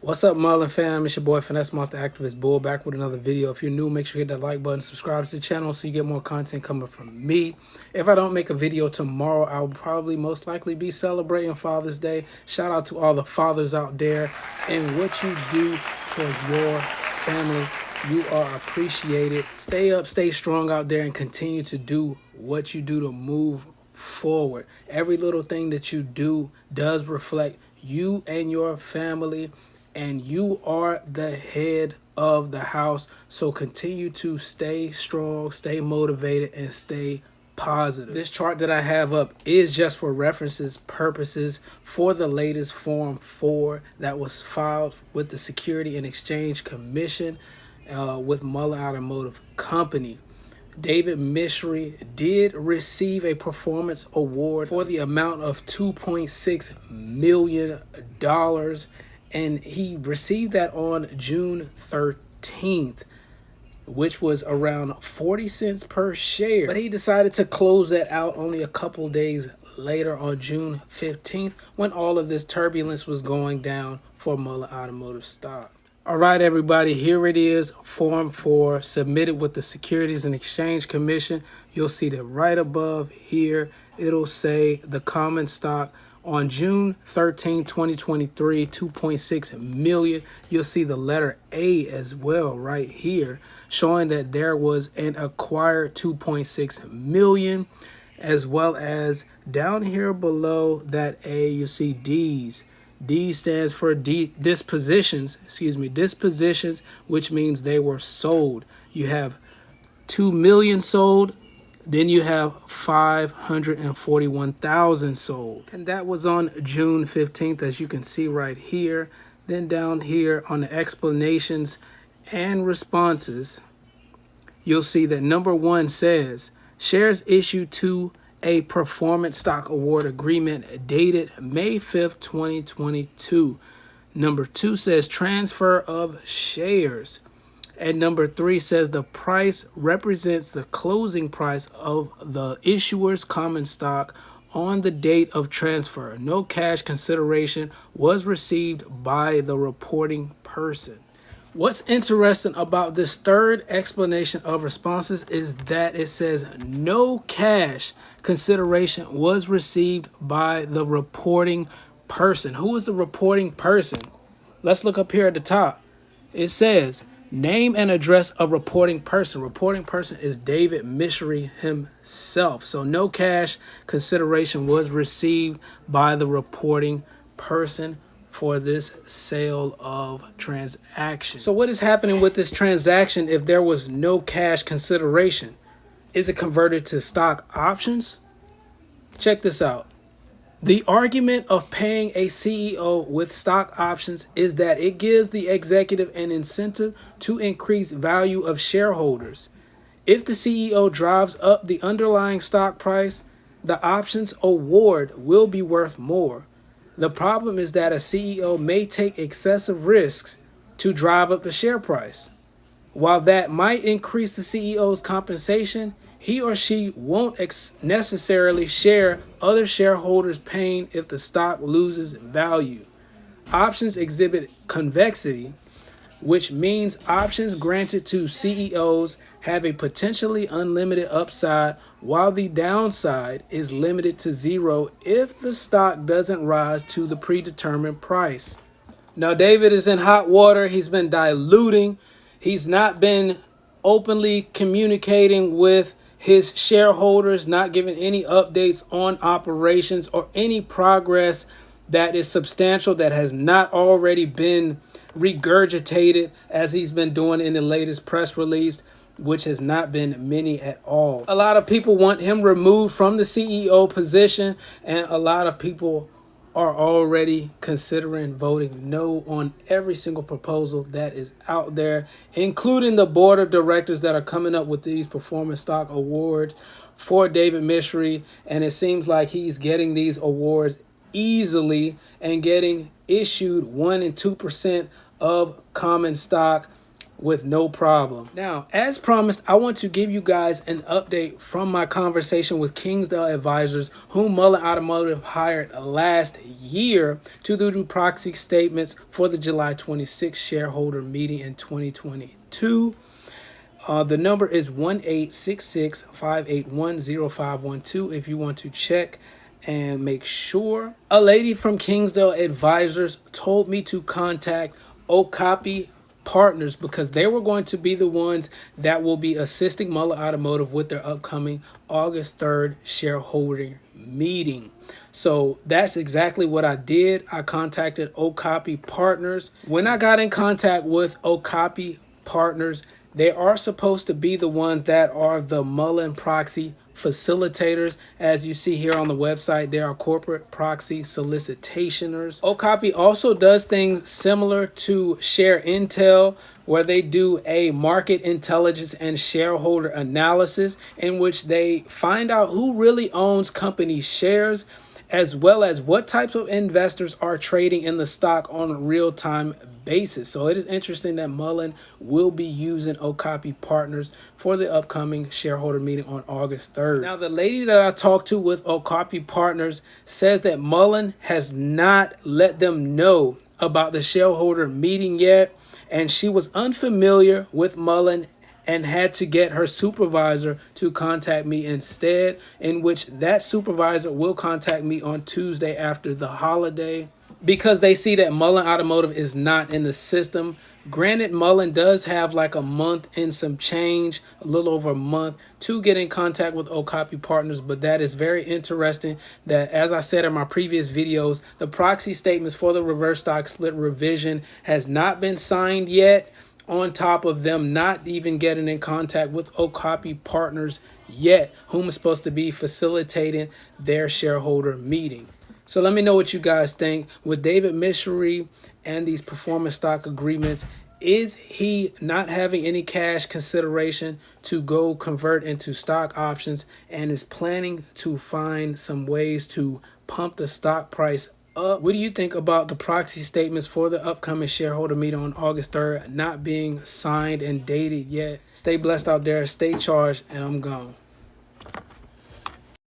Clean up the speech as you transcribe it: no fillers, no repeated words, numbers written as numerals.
What's up, Muln fam? It's your boy Finesse Monster Activist Bull back with another video. If you're new, make sure you hit that like button, subscribe to the channel so you get more content coming from me. If I don't make a video tomorrow, I'll probably most likely be celebrating Father's Day. Shout out to all the fathers out there and what you do for your family. You are appreciated. Stay up, stay strong out there, and continue to do what you do to move forward. Every little thing that you do does reflect you and your family, and you are the head of the house. So continue to stay strong, stay motivated, and stay positive. This chart that I have up is just for references purposes for the latest Form 4 that was filed with the Security and Exchange Commission with Muln Automotive Company. David Mishry did receive a performance award for the amount of $2.6 million, and he received that on June 13th, which was around 40 cents per share. But he decided to close that out only a couple days later on June 15th when all of this turbulence was going down for Muln Automotive stock. All right, everybody, here it is, Form 4, submitted with the Securities and Exchange Commission. You'll see that right above here, it'll say the common stock on June 13, 2023, 2.6 million. You'll see the letter A as well right here, showing that there was an acquired 2.6 million, as well as down here below that A, you see D's. D stands for dispositions, which means they were sold. You have 2 million sold, then you have 541,000 sold. And that was on June 15th, as you can see right here. Then down here on the explanations and responses, you'll see that number 1 says, shares issued to a performance stock award agreement dated May 5th, 2022. Number 2 says transfer of shares. And number 3 says the price represents the closing price of the issuer's common stock on the date of transfer. No cash consideration was received by the reporting person. What's interesting about this third explanation of responses is that it says no cash consideration was received by the reporting person. Who is the reporting person? Let's look up here at the top. It says name and address of reporting person. Reporting person is David Mishry himself. So no cash consideration was received by the reporting person for this sale of transaction. So what is happening with this transaction if there was no cash consideration? Is it converted to stock options? Check this out. The argument of paying a CEO with stock options is that it gives the executive an incentive to increase value of shareholders. If the CEO drives up the underlying stock price, the options award will be worth more. The problem is that a CEO may take excessive risks to drive up the share price. While that might increase the CEO's compensation, he or she won't necessarily share other shareholders' pain if the stock loses value. Options exhibit convexity, which means options granted to CEOs have a potentially unlimited upside, while the downside is limited to 0 if the stock doesn't rise to the predetermined price. Now, David is in hot water. He's been diluting. He's not been openly communicating with his shareholders, not giving any updates on operations or any progress that is substantial that has not already been regurgitated as he's been doing in the latest press release, which has not been many at all. A lot of people want him removed from the CEO position, and a lot of people are already considering voting no on every single proposal that is out there, including the board of directors that are coming up with these performance stock awards for David Mishry. And it seems like he's getting these awards easily and getting issued 1% and 2% of common stock with no problem. Now, as promised, I want to give you guys an update from my conversation with Kingsdale Advisors, whom Mullen Automotive hired last year to do proxy statements for the July 26th shareholder meeting in 2022. The number is 1-866-581-0512 if you want to check and make sure. A lady from Kingsdale Advisors told me to contact Okapi Partners because they were going to be the ones that will be assisting Mullen Automotive with their upcoming August 3rd shareholder meeting. So that's exactly what I did. I contacted Okapi Partners. When I got in contact with Okapi Partners, they are supposed to be the ones that are the Mullen proxy facilitators. As you see here on the website, they are corporate proxy solicitationers. Okapi also does things similar to Share Intel, where they do a market intelligence and shareholder analysis in which they find out who really owns company shares, as well as what types of investors are trading in the stock on a real-time basis. So it is interesting that Mullen will be using Okapi Partners for the upcoming shareholder meeting on August 3rd. Now, the lady that I talked to with Okapi Partners says that Mullen has not let them know about the shareholder meeting yet, and she was unfamiliar with Mullen and had to get her supervisor to contact me instead, in which that supervisor will contact me on Tuesday after the holiday, because they see that Mullen Automotive is not in the system. Granted, Mullen does have like a month and some change, a little over a month, to get in contact with Okapi Partners, but that is very interesting that, as I said in my previous videos, the proxy statements for the reverse stock split revision has not been signed yet, on top of them not even getting in contact with Okapi Partners yet, whom is supposed to be facilitating their shareholder meeting. So let me know what you guys think. With David Mishery and these performance stock agreements, is he not having any cash consideration to go convert into stock options and is planning to find some ways to pump the stock price up? What do you think about the proxy statements for the upcoming shareholder meeting on August 3rd not being signed and dated yet? Stay blessed out there, stay charged, and I'm gone.